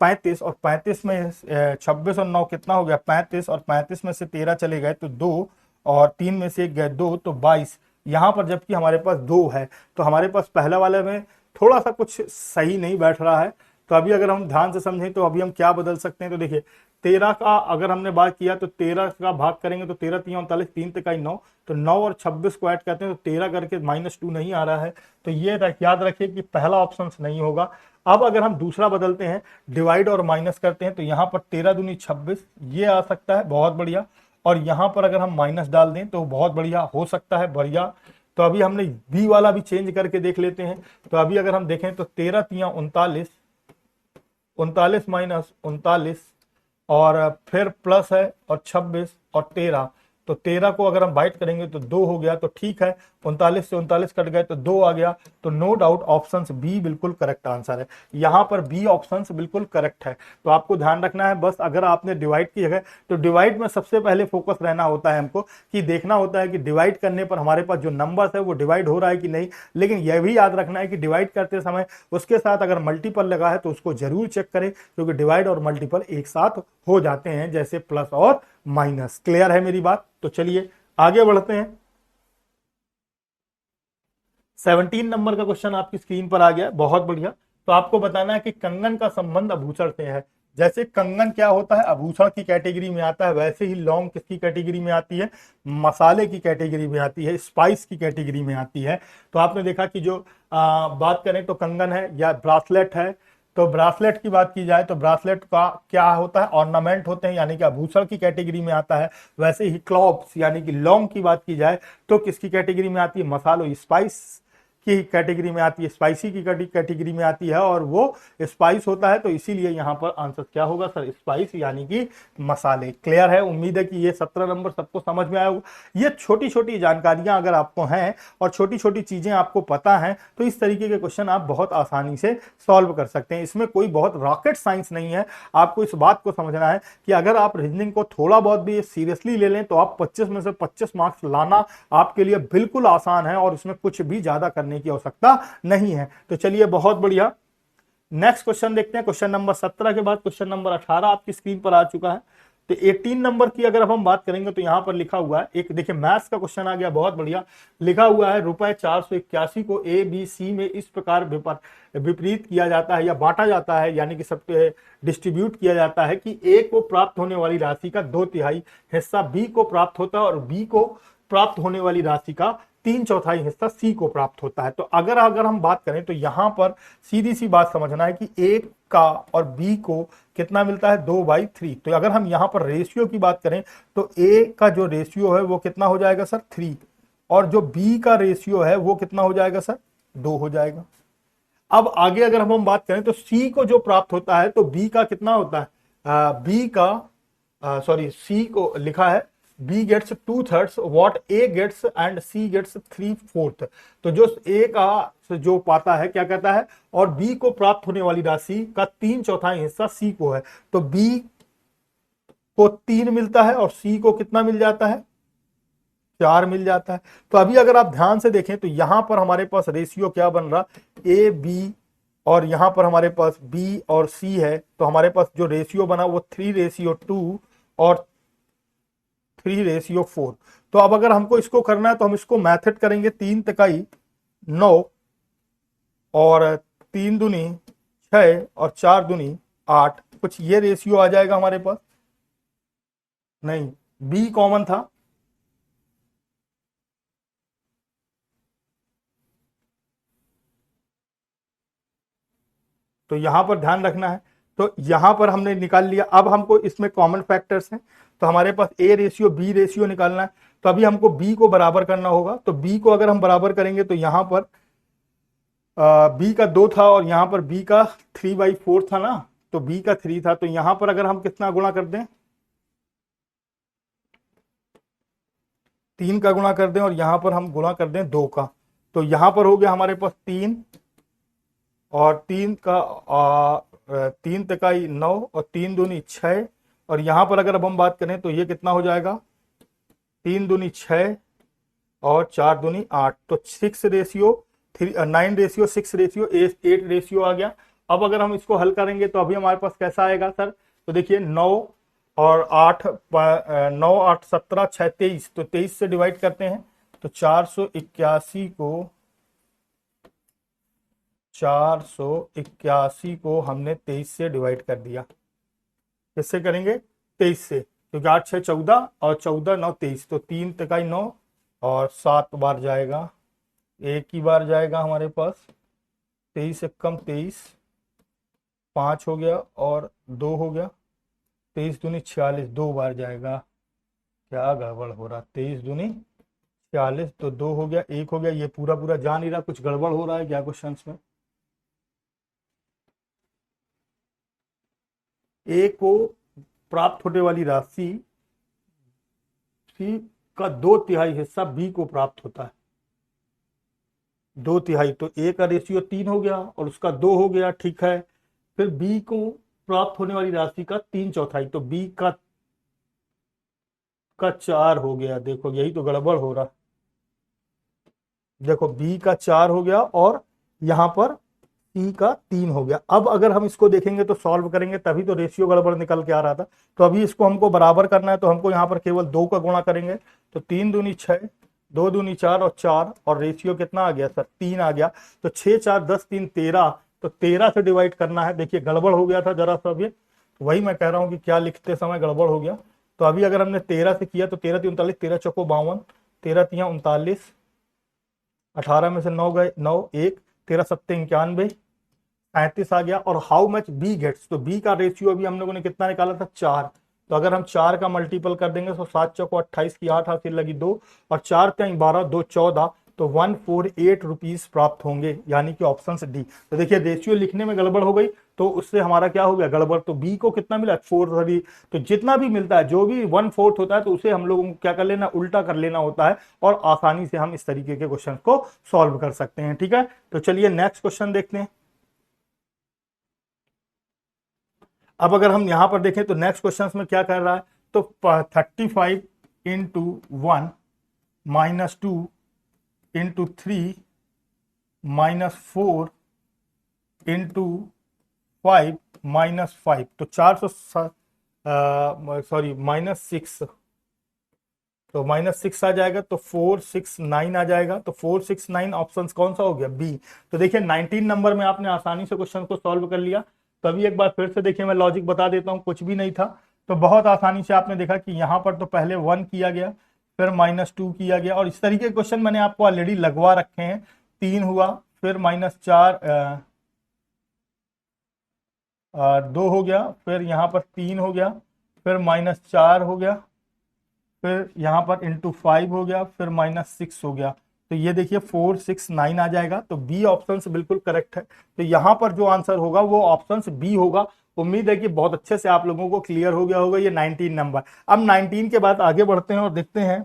35 और 35 में 26 और 9 कितना हो गया? 35, और 35 में से 13 चले गए तो 2 और 3 में से 1 गए 2, तो 22। यहां पर जबकि हमारे पास 2 है, तो हमारे पास पहला वाले में थोड़ा सा कुछ सही नहीं बैठ रहा है। तो अभी अगर हम ध्यान से समझें तो अभी हम क्या बदल सकते हैं। तो देखिए 13 का अगर हमने बात किया तो 13 का भाग करेंगे तो 13 तिया 39, 3 तिकाई 9, तो 9 और 26 को ऐड करते हैं तो 13 करके -2 नहीं आ रहा है। तो ये याद रखिए कि पहला ऑप्शन नहीं होगा। अब अगर हम दूसरा बदलते हैं, डिवाइड और माइनस करते हैं, तो यहाँ पर 13 दूनी 26 ये आ सकता है, बहुत बढ़िया। और यहाँ पर अगर हम माइनस डाल दें तो बहुत बढ़िया हो सकता है, बढ़िया। तो अभी हमने बी वाला भी चेंज करके देख लेते हैं। तो अभी अगर हम देखें तो 13 तिया 39, 39 माइनस 39 और फिर प्लस है और 26 और 13, तो 13 को अगर हम बाइट करेंगे तो 2 हो गया, तो ठीक है। 39 से 39 कट गए तो 2 आ गया। तो नो डाउट ऑप्शन बी बिल्कुल करेक्ट आंसर है। यहां पर बी ऑप्शन बिल्कुल करेक्ट है। तो आपको ध्यान रखना है बस, अगर आपने डिवाइड की जगह, तो डिवाइड में सबसे पहले फोकस रहना होता है हमको, कि देखना होता है कि डिवाइड करने पर हमारे पास जो नंबर है वो डिवाइड हो रहा है कि नहीं। लेकिन यह भी याद रखना है कि डिवाइड करते समय उसके साथ अगर मल्टीपल लगा है तो उसको जरूर चेक करें, क्योंकि डिवाइड और मल्टीपल एक साथ हो जाते हैं, जैसे प्लस और माइनस। क्लियर है मेरी बात? तो चलिए आगे बढ़ते हैं। 17 नंबर का क्वेश्चन आपकी स्क्रीन पर आ गया, बहुत बढ़िया। तो आपको बताना है कि कंगन का संबंध आभूषण से है। जैसे कंगन क्या होता है? आभूषण की कैटेगरी में आता है, वैसे ही लौंग किसकी कैटेगरी में आती है? मसाले की कैटेगरी में आती है, स्पाइस की कैटेगरी में आती है। तो आपने देखा कि जो बात करें तो कंगन है या ब्रासलेट है। तो ब्रासलेट की बात की जाए तो ब्रासलेट का क्या होता है? ऑर्नामेंट होते हैं, यानी कि आभूषण की कैटेगरी में आता है। वैसे ही क्लॉव्स यानी कि लौंग की बात की जाए तो किसकी कैटेगरी में आती है? मसालों, स्पाइस की कैटेगरी में आती है, स्पाइसी की कैटेगरी में आती है, और वो स्पाइस होता है, तो इसीलिए यहाँ पर आंसर क्या होगा सर, स्पाइस यानी कि मसाले। क्लियर है? उम्मीद है कि ये 17 नंबर सबको समझ में आया होगा। ये छोटी छोटी जानकारियां अगर आपको हैं और छोटी छोटी चीजें आपको पता हैं तो इस तरीके के क्वेश्चन आप बहुत आसानी से सॉल्व कर सकते हैं। इसमें कोई बहुत रॉकेट साइंस नहीं है। आपको इस बात को समझना है कि अगर आप रीजनिंग को थोड़ा बहुत भी सीरियसली ले लें तो आप 25 में से 25 मार्क्स लाना आपके लिए बिल्कुल आसान है, और उसमें कुछ भी ज्यादा करने की आवश्यकता नहीं है। तो चलिए, बहुत बढ़िया, नेक्स्ट क्वेश्चन देखते हैं। क्वेश्चन नंबर 17 के बाद क्वेश्चन नंबर 18 आपकी स्क्रीन पर आ चुका है। तो 18 नंबर की अगर हम बात करेंगे तो यहां पर लिखा हुआ है, एक देखिए मैथ्स का क्वेश्चन आ गया, बहुत बढ़िया। लिखा हुआ है ₹481 को ए बी सी में इस प्रकार विपरीत किया जाता है या बांटा जाता है, यानी कि सब डिस्ट्रीब्यूट किया जाता है कि ए को प्राप्त होने वाली राशि का 2/3 हिस्सा बी को प्राप्त होता है और बी को प्राप्त होने वाली राशि का 3/4 हिस्सा सी को प्राप्त होता है। तो अगर हम बात करें तो यहां पर सीधी सी बात समझना है कि ए का और बी को कितना मिलता है, 2/3। तो अगर हम यहां पर रेशियो की बात करें तो ए का जो रेशियो है वो कितना हो जाएगा सर, 3, और जो बी का रेशियो है वो कितना हो जाएगा सर, 2 हो जाएगा। अब आगे अगर हम बात करें तो सी को जो प्राप्त होता है तो बी का कितना होता है, बी का सी को लिखा है B gets 2/3 what A gets and C gets 3/4। तो जो A का जो पाता है क्या कहता है, और B को प्राप्त होने वाली राशि का 3/4 हिस्सा C को है, तो B को 3 मिलता है और C को कितना मिल जाता है, 4 मिल जाता है। तो अभी अगर आप ध्यान से देखें तो यहां पर हमारे पास रेशियो क्या बन रहा, A B, और यहां पर हमारे पास B और C है, तो हमारे पास जो रेशियो बना वो 3:2 और 3:4। तो अब अगर हमको इसको करना है तो हम इसको मैथड करेंगे, 3 तिकाई 9 और 3 दूनी 6 और 4 दूनी 8, कुछ ये रेशियो आ जाएगा हमारे पास। नहीं, बी कॉमन था, तो यहां पर ध्यान रखना है। तो यहां पर हमने निकाल लिया। अब हमको इसमें कॉमन फैक्टर्स हैं, तो हमारे पास ए रेशियो बी रेशियो निकालना है। तो अभी हमको बी को बराबर करना होगा। तो बी को अगर हम बराबर करेंगे तो यहां पर बी का 2 था और यहां पर बी का 3/4 था ना, तो बी का 3 था, तो यहां पर अगर हम कितना गुणा कर दें, 3 का गुणा कर दें और यहां पर हम गुणा कर दें 2 का, तो यहां पर हो गया हमारे पास 3 और 3 तिकाई 9 और 3 दूनी 6, और यहां पर अगर अब हम बात करें तो ये कितना हो जाएगा, 3 दूनी 6 और 4 दूनी 8, तो 9:6 आ गया। अब अगर हम इसको हल करेंगे तो अभी हमारे पास कैसा आएगा सर, तो देखिए 9 और 8 9 8 17 6 23, तो 23 से डिवाइड करते हैं तो 481 को हमने 23 से डिवाइड कर दिया। किससे करेंगे, 23 से, क्योंकि 8 6 14 और 14 9 23, तो 3 तिकाई 9 और 7 बार जाएगा, एक ही बार जाएगा हमारे पास, 23 से कम 23, 5 हो गया और 2 हो गया, 23 दूनी 46, 2 बार जाएगा। क्या गड़बड़ हो रहा, 23 दूनी 46, तो 2 हो गया, 1 हो गया, ये पूरा पूरा जा नहीं रहा, कुछ गड़बड़ हो रहा है क्या क्वेश्चन में। ए को प्राप्त होने वाली राशि सी का 2/3 हिस्सा बी को प्राप्त होता है, 2/3, तो ए का रेशियो 3 हो गया और उसका 2 हो गया, ठीक है। फिर बी को प्राप्त होने वाली राशि का 3/4, तो बी का 4 हो गया। देखो यही तो गड़बड़ हो रहा, देखो बी का 4 हो गया और यहां पर सी का 3 हो गया। अब अगर हम इसको देखेंगे तो सॉल्व करेंगे तभी तो रेशियो गड़बड़ निकल के आ रहा था। तो अभी इसको हमको बराबर करना है, तो हमको यहाँ पर केवल 2 का गुणा करेंगे, तो 3 दूनी 6, 2 दूनी 4 और 4, और रेशियो कितना आ गया सर, 3 आ गया। तो 6 4 10 3 13, तो 13 से डिवाइड करना है। देखिए गड़बड़ हो गया था जरा सा, अभी वही मैं कह रहा हूँ कि क्या लिखते समय गड़बड़ हो गया। तो अभी अगर हमने 13 से किया तो 13 3 39, 13 चौको 52, 13 3 39, 18 में से 9 गए, 9 1, 13 7 91, 35 आ गया। और हाउ मच बी गेट्स, तो बी का रेशियो अभी हम लोगों ने कितना निकाला था, 4, तो अगर हम 4 का मल्टीपल कर देंगे तो 7 चौको 28 की 8 हासिल लगी 2, और 4 3 12 2 14, तो 148 रुपीज प्राप्त होंगे, यानी कि ऑप्शन डी। तो देखिए रेशियो लिखने में गड़बड़ हो गई तो उससे हमारा क्या हो गया गड़बड़, तो बी को कितना मिला 430। तो जितना भी मिलता है जो भी 1/4 होता है तो उसे हम लोगों को क्या कर लेना, उल्टा कर लेना होता है, और आसानी से हम इस तरीके के क्वेश्चन को सॉल्व कर सकते हैं। ठीक है, तो चलिए नेक्स्ट क्वेश्चन देखते हैं। अब अगर हम यहां पर देखें तो नेक्स्ट क्वेश्चन में क्या कर रहा है, तो 35 into 1 minus 2 into 3 minus 4 into 5 minus 5, तो 400 सॉरी -6, तो -6 आ जाएगा, तो 469 आ जाएगा। तो 469 ऑप्शन कौन सा हो गया, बी। तो देखिए 19 नंबर में आपने आसानी से क्वेश्चन को सॉल्व कर लिया। तभी एक बार फिर से देखिए मैं लॉजिक बता देता हूं, कुछ भी नहीं था। तो बहुत आसानी से आपने देखा कि यहां पर तो पहले 1 किया गया, फिर -2 किया गया, और इस तरीके के क्वेश्चन मैंने आपको ऑलरेडी लगवा रखे हैं। 3 हुआ, फिर -4 2 हो गया, फिर यहाँ पर 3 हो गया, फिर -4 हो गया, फिर यहाँ पर इंटू 5 हो गया, फिर -6 हो गया। तो ये देखिए 469 आ जाएगा। तो बी ऑप्शन से बिल्कुल करेक्ट है। तो यहाँ पर जो आंसर होगा वो ऑप्शन बी होगा। उम्मीद है कि बहुत अच्छे से आप लोगों को क्लियर हो गया होगा ये 19 नंबर। अब 19 के बाद आगे बढ़ते हैं और देखते हैं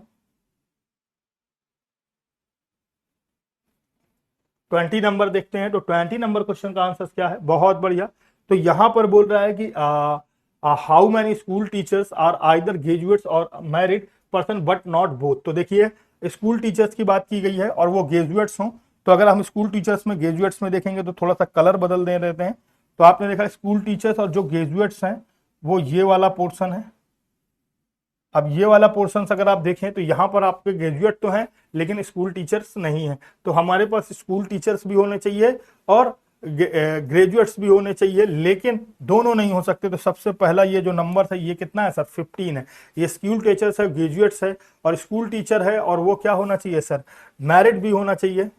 20 नंबर देखते हैं। तो 20 नंबर क्वेश्चन का आंसर क्या है, बहुत बढ़िया। तो यहां पर बोल रहा है कि how many school teachers are either graduates और married person but not both. तो देखिए स्कूल टीचर्स की बात की गई है और वो ग्रेजुएट्स हों। तो अगर हम स्कूल टीचर्स में ग्रेजुएट्स में देखेंगे तो थोड़ा सा कलर बदल दे देते हैं। तो आपने देखा स्कूल टीचर्स और जो ग्रेजुएट्स हैं वो ये वाला पोर्शन है। अब ये वाला पोर्शन अगर आप देखें तो यहाँ पर आपके ग्रेजुएट तो हैं लेकिन स्कूल टीचर्स नहीं हैं। तो हमारे पास स्कूल टीचर्स भी होने चाहिए और ग्रेजुएट्स भी होने चाहिए, लेकिन दोनों नहीं हो सकते। तो सबसे पहला ये जो नंबर है ये कितना है सर, 15 है। ये स्कूल टीचर्स है, ग्रेजुएट्स है और स्कूल टीचर है, और वो क्या होना चाहिए सर, मैरिड भी होना चाहिए।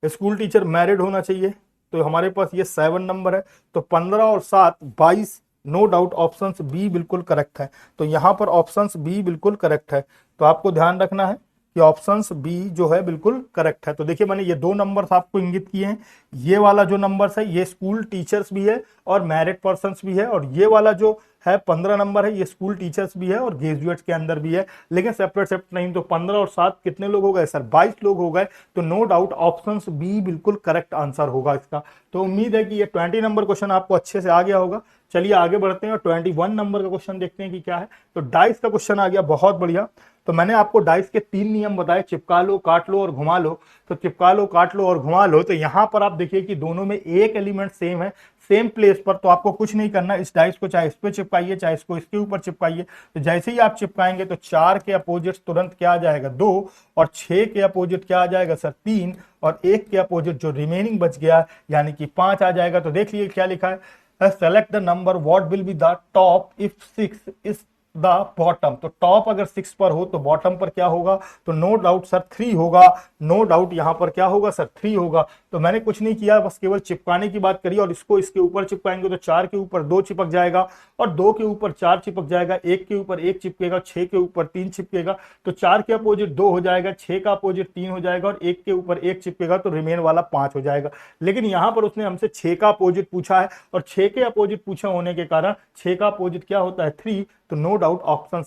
स्कूल टीचर मैरिड होना चाहिए। तो हमारे पास ये 7 नंबर है। तो 15 और 7 22, नो डाउट ऑप्शन बी बिल्कुल करेक्ट है। तो यहां पर ऑप्शन बी बिल्कुल करेक्ट है। तो आपको ध्यान रखना है कि ऑप्शन बी जो है बिल्कुल करेक्ट है। तो देखिए मैंने ये 2 नंबर्स आपको इंगित किए हैं। ये वाला जो नंबर्स है ये स्कूल टीचर्स भी है और मैरिड पर्सन्स भी है, और ये वाला जो है 15 नंबर है ये स्कूल टीचर्स भी है और ग्रेजुएट्स के अंदर भी है, लेकिन सेपरेट नहीं। तो 15 और 7 कितने लोग हो गए सर, 22 लोग हो गए। तो नो डाउट ऑप्शन बी बिल्कुल करेक्ट आंसर होगा इसका। तो उम्मीद है कि ये 20 नंबर क्वेश्चन आपको अच्छे से आ गया होगा। चलिए आगे बढ़ते हैं और 21 नंबर का क्वेश्चन देखते हैं कि क्या है। तो डाइस का क्वेश्चन आ गया, बहुत बढ़िया। तो मैंने आपको डाइस के 3 नियम बताए, चिपका लो, काट लो और घुमा लो। तो चिपका लो, काट लो और घुमा लो। तो यहां पर आप देखिए कि दोनों में एक एलिमेंट सेम है, सेम प्लेस पर। तो आपको कुछ नहीं करना, इस डाइस को चाहे इस पे चिपकाइए चाहे इसको इसके ऊपर चिपकाइए। तो जैसे ही आप चिपकाएंगे तो 4 के अपोजिट तुरंत क्या आ जाएगा 2, और 6 के अपोजिट क्या आ जाएगा सर 3, और 1 के अपोजिट जो रिमेनिंग बच गया यानी कि 5 आ जाएगा। तो देख लीजिए क्या लिखा है, select the number what will be the top if 6 is the bottom. तो टॉप अगर 6 पर हो तो बॉटम पर क्या होगा, तो नो डाउट सर 3 होगा। नो डाउट यहां पर क्या होगा सर 3 होगा। तो मैंने कुछ नहीं किया, बस केवल चिपकाने की बात करी, और इसको इसके ऊपर चिपकाएंगे तो 4 के ऊपर 2 चिपक जाएगा, और 2 के ऊपर 4 चिपक जाएगा, 1 के ऊपर 1 चिपकेगा, 6 के ऊपर 3 चिपकेगा। तो 4 के अपोजिट 2 हो जाएगा, 6 का अपोजिट 3 हो जाएगा, और 1 के ऊपर 1 चिपकेगा, तो रिमेन वाला 5 हो जाएगा। लेकिन यहां पर उसने हमसे 6 का अपोजिट पूछा है, और 6 के अपोजिट पूछा होने के कारण 6 का अपोजिट क्या होता है 3। तो no doubt option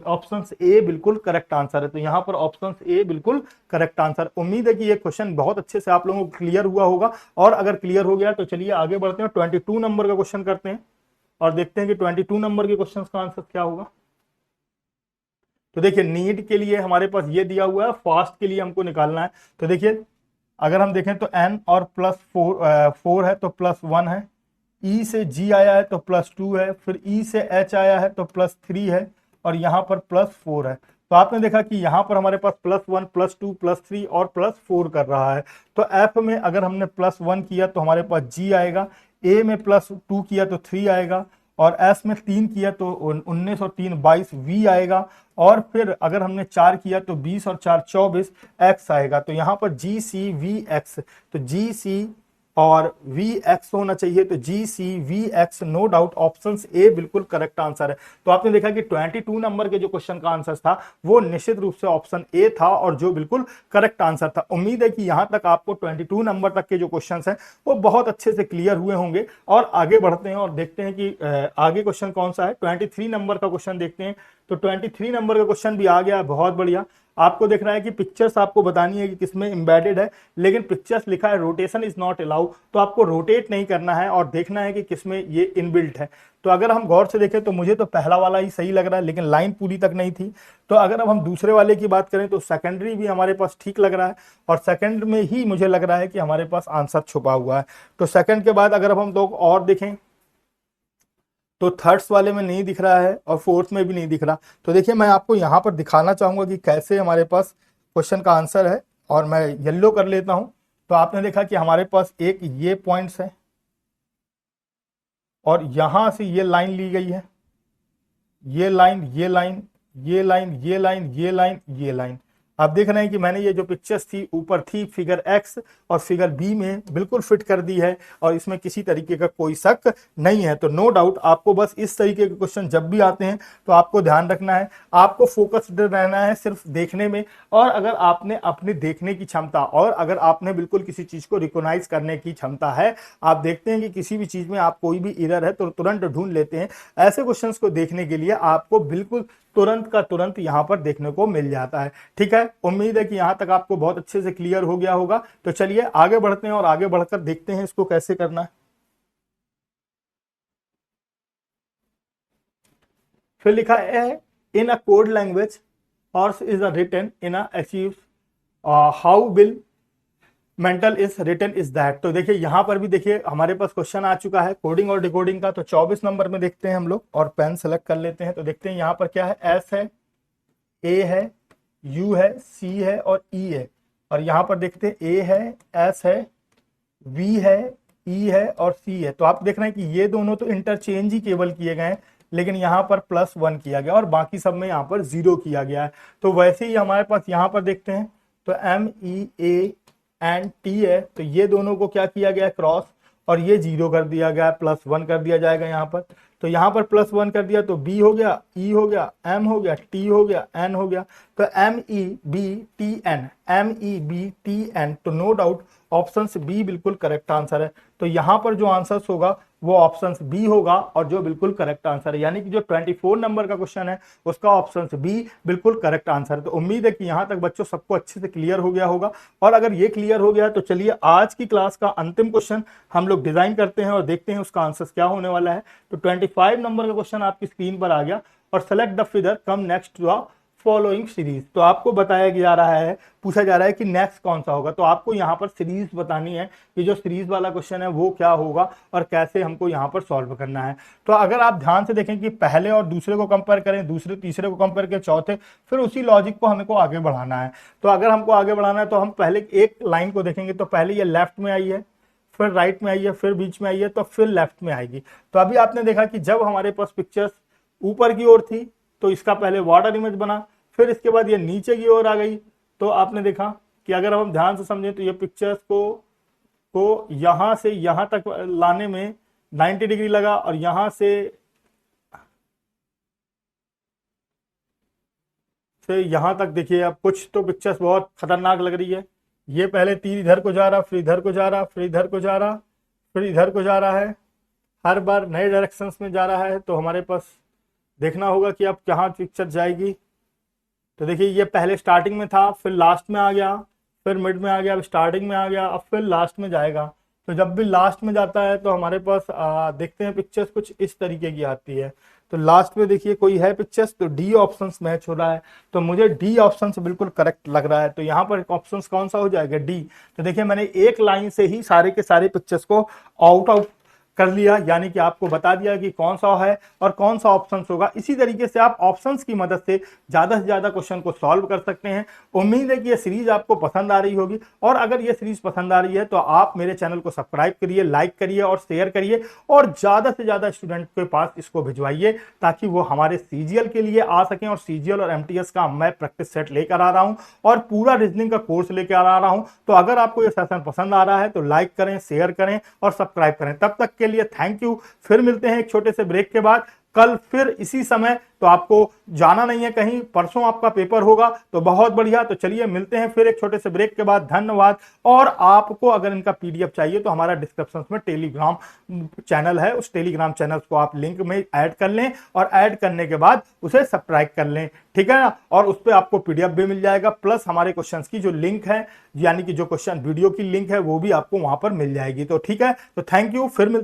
option A बिल्कुल करेक्ट आंसर है। तो यहां पर ऑप्शन ए बिल्कुल करेक्ट आंसर। उम्मीद है कि ये क्वेश्चन बहुत अच्छे से आप लोगों को क्लियर हुआ होगा, और अगर क्लियर हो गया तो चलिए आगे बढ़ते हैं, 22 नंबर का क्वेश्चन करते हैं और देखते हैं कि 22 नंबर के क्वेश्चन का आंसर क्या होगा। तो देखिए नीड के लिए हमारे पास ये दिया हुआ है, फास्ट के लिए हमको निकालना है। तो देखिए अगर हम देखें तो n और +4 है तो +1 है, E से G आया है तो +2 है, फिर E से H आया है तो +3 है, और यहाँ पर +4 है। तो आपने देखा कि यहाँ पर हमारे पास +1 +2 +3 और +4 कर रहा है। तो F में अगर हमने +1 किया तो हमारे पास G आएगा, A में +2 किया तो 3 आएगा, और S में 3 किया तो 19 और 3 22 V आएगा, और फिर अगर हमने 4 किया तो 20 और 4 24 X आएगा। तो यहाँ पर GCVX, तो GC और वी एक्स होना चाहिए, तो G C V X, no doubt option A बिल्कुल करेक्ट आंसर है। तो आपने देखा कि 22 नंबर के जो क्वेश्चन का आंसर था वो निश्चित रूप से ऑप्शन ए था और जो बिल्कुल करेक्ट आंसर था। उम्मीद है कि यहां तक आपको 22 नंबर तक के जो क्वेश्चन हैं वो बहुत अच्छे से क्लियर हुए होंगे। और आगे बढ़ते हैं और देखते हैं कि आगे क्वेश्चन कौन सा है। 23 नंबर का क्वेश्चन देखते हैं। तो 23 नंबर का क्वेश्चन भी आ गया, बहुत बढ़िया। आपको देखना है कि पिक्चर्स आपको बतानी है कि किसमें एम्बेडेड है, लेकिन पिक्चर्स लिखा है रोटेशन इज नॉट अलाउ, तो आपको रोटेट नहीं करना है और देखना है कि किसमें ये इनबिल्ट है। तो अगर हम गौर से देखें तो मुझे तो पहला वाला ही सही लग रहा है, लेकिन लाइन पूरी तक नहीं थी। तो अगर अब हम दूसरे वाले की बात करें तो सेकेंडरी भी हमारे पास ठीक लग रहा है और सेकंड में ही मुझे लग रहा है कि हमारे पास आंसर छुपा हुआ है। तो सेकंड के बाद अगर अब हम लोग और देखें तो थर्ड्स वाले में नहीं दिख रहा है और फोर्थ में भी नहीं दिख रहा। तो देखिए मैं आपको यहाँ पर दिखाना चाहूंगा कि कैसे हमारे पास क्वेश्चन का आंसर है, और मैं येलो कर लेता हूं। तो आपने देखा कि हमारे पास एक ये पॉइंट्स है और यहां से ये लाइन ली गई है, ये लाइन, ये लाइन, ये लाइन, ये लाइन, ये लाइन, ये लाइन। आप देख रहे हैं कि मैंने ये जो पिक्चर्स थी ऊपर थी फिगर एक्स और फिगर बी में बिल्कुल फिट कर दी है और इसमें किसी तरीके का कोई शक नहीं है। तो नो डाउट आपको बस इस तरीके के क्वेश्चन जब भी आते हैं तो आपको ध्यान रखना है, आपको फोकस्ड रहना है सिर्फ देखने में। और अगर आपने अपने देखने की क्षमता और अगर आपने बिल्कुल किसी चीज को रिकॉग्नाइज करने की क्षमता है, आप देखते हैं कि किसी भी चीज में आप कोई भी एरर है तो तुरंत ढूंढ लेते हैं, ऐसे क्वेश्चंस को देखने के लिए आपको बिल्कुल तुरंत का तुरंत यहां पर देखने को मिल जाता है। ठीक है, उम्मीद है कि यहां तक आपको बहुत अच्छे से क्लियर हो गया होगा। तो चलिए आगे बढ़ते हैं और आगे बढ़कर देखते हैं इसको कैसे करना है। फिर लिखा है in a code language horse is a written in a achieve how will mental is written is that. तो देखिए यहां पर भी देखिए हमारे पास क्वेश्चन आ चुका है कोडिंग और डिकोडिंग का। तो 24 नंबर में देखते हैं हम लोग और पेन सेलेक्ट कर लेते हैं। तो देखते हैं यहां पर क्या है, एस है, ए है, यू है, सी है और ई है। और यहां पर देखते हैं ए है, एस है, वी है, ई है और सी है। तो आप देख रहे हैं कि ये दोनों तो इंटरचेंज ही केवल किए गए हैं, लेकिन यहाँ पर +1 किया गया और बाकी सब में यहाँ पर 0 किया गया है। तो वैसे ही हमारे पास यहाँ पर देखते हैं तो MEA&T है, तो ये दोनों को क्या किया गया, क्रॉस, और ये 0 कर दिया गया, +1 कर दिया जाएगा यहाँ पर। तो यहाँ पर +1 कर दिया तो B हो गया, E हो गया, M हो गया, T हो गया, N हो गया। तो MEBTN, तो नो डाउट ऑप्शन बी बिल्कुल करेक्ट आंसर है। तो यहां पर जो आंसर होगा वो ऑप्शन बी होगा और जो बिल्कुल करेक्ट आंसर है, यानी कि जो 24 नंबर का क्वेश्चन है उसका ऑप्शन बी बिल्कुल करेक्ट आंसर है। तो उम्मीद है कि यहां तक बच्चों सबको अच्छे से क्लियर हो गया होगा। और अगर ये क्लियर हो गया तो चलिए आज की क्लास का अंतिम क्वेश्चन हम लोग डिजाइन करते हैं और देखते हैं उसका आंसर क्या होने वाला है। तो 25 नंबर का क्वेश्चन आपकी स्क्रीन पर आ गया और select the figure come next to following series. तो आपको बताया जा रहा है, पूछा जा रहा है कि नेक्स्ट कौन सा होगा। तो आपको यहाँ पर सीरीज बतानी है कि जो सीरीज वाला क्वेश्चन है वो क्या होगा और कैसे हमको यहाँ पर सॉल्व करना है। तो अगर आप ध्यान से देखें कि पहले और दूसरे को कंपेयर करें, दूसरे तीसरे को कंपेयर करें, चौथे, फिर उसी लॉजिक को हमको आगे बढ़ाना है। तो अगर हमको आगे बढ़ाना है तो हम पहले एक लाइन को देखेंगे। तो पहले ये लेफ्ट में आई है, फिर राइट में आई है, फिर बीच में आई है, तो फिर लेफ्ट में आएगी। तो अभी आपने देखा कि जब हमारे पास पिक्चर्स ऊपर की ओर थी तो इसका पहले वाटर इमेज बना, फिर इसके बाद ये नीचे की ओर आ गई। तो आपने देखा कि अगर हम ध्यान से समझें तो ये पिक्चर्स को यहां से यहां तक लाने में 90 डिग्री लगा और यहां से यहां तक देखिए। अब कुछ तो पिक्चर्स बहुत खतरनाक लग रही है। ये पहले तीर इधर को जा रहा, फिर इधर को जा रहा, फिर इधर को जा रहा, फिर इधर को जा रहा है, हर बार नए डायरेक्शंस में जा रहा है। तो हमारे पास देखना होगा कि अब कहाँ पिक्चर जाएगी। तो देखिए ये पहले स्टार्टिंग में था, फिर लास्ट में आ गया, फिर मिड में आ गया, अब स्टार्टिंग में आ गया, अब फिर लास्ट में जाएगा। तो जब भी लास्ट में जाता है तो हमारे पास देखते हैं पिक्चर्स कुछ इस तरीके की आती है। तो लास्ट में देखिए कोई है पिक्चर्स, तो डी ऑप्शन मैच हो रहा है। तो मुझे डी ऑप्शन बिल्कुल करेक्ट लग रहा है। तो यहाँ पर ऑप्शन कौन सा हो जाएगा, डी। तो देखिए मैंने एक लाइन से ही सारे के सारे पिक्चर्स को आउट कर लिया, यानी कि आपको बता दिया कि कौन सा है और कौन सा ऑप्शन होगा। इसी तरीके से आप ऑप्शंस की मदद से ज्यादा क्वेश्चन को सॉल्व कर सकते हैं। उम्मीद है कि यह सीरीज आपको पसंद आ रही होगी, और अगर यह सीरीज पसंद आ रही है तो आप मेरे चैनल को सब्सक्राइब करिए, लाइक करिए और शेयर करिए, और ज्यादा से ज्यादा स्टूडेंट के पास इसको भिजवाइए ताकि वो हमारे सीजीएल के लिए आ सकें। और सीजीएल और एमटीएस का मैं प्रैक्टिस सेट लेकर आ रहा हूं और पूरा रीजनिंग का कोर्स लेकर आ रहा हूं। तो अगर आपको यह सेशन पसंद आ रहा है तो लाइक करें, शेयर करें और सब्सक्राइब करें। तब तक के लिए थैंक यू। फिर मिलते हैं एक छोटे से ब्रेक के बाद, कल फिर इसी समय। तो आपको जाना नहीं है कहीं, परसों आपका पेपर होगा, तो बहुत बढ़िया। तो चलिए मिलते हैं फिर एक छोटे से ब्रेक के बाद। धन्यवाद। और आपको अगर इनका पीडीएफ चाहिए तो हमारा डिस्क्रिप्शन में टेलीग्राम चैनल है, उस टेलीग्राम चैनल को आप लिंक में ऐड कर लें और ऐड करने के बाद उसे सब्सक्राइब कर लें, ठीक है ना। और उस पर आपको पीडीएफ भी मिल जाएगा, प्लस हमारे क्वेश्चन की जो लिंक है, यानी कि जो क्वेश्चन वीडियो की लिंक है, वो भी आपको वहां पर मिल जाएगी। तो ठीक है, तो थैंक यू। फिर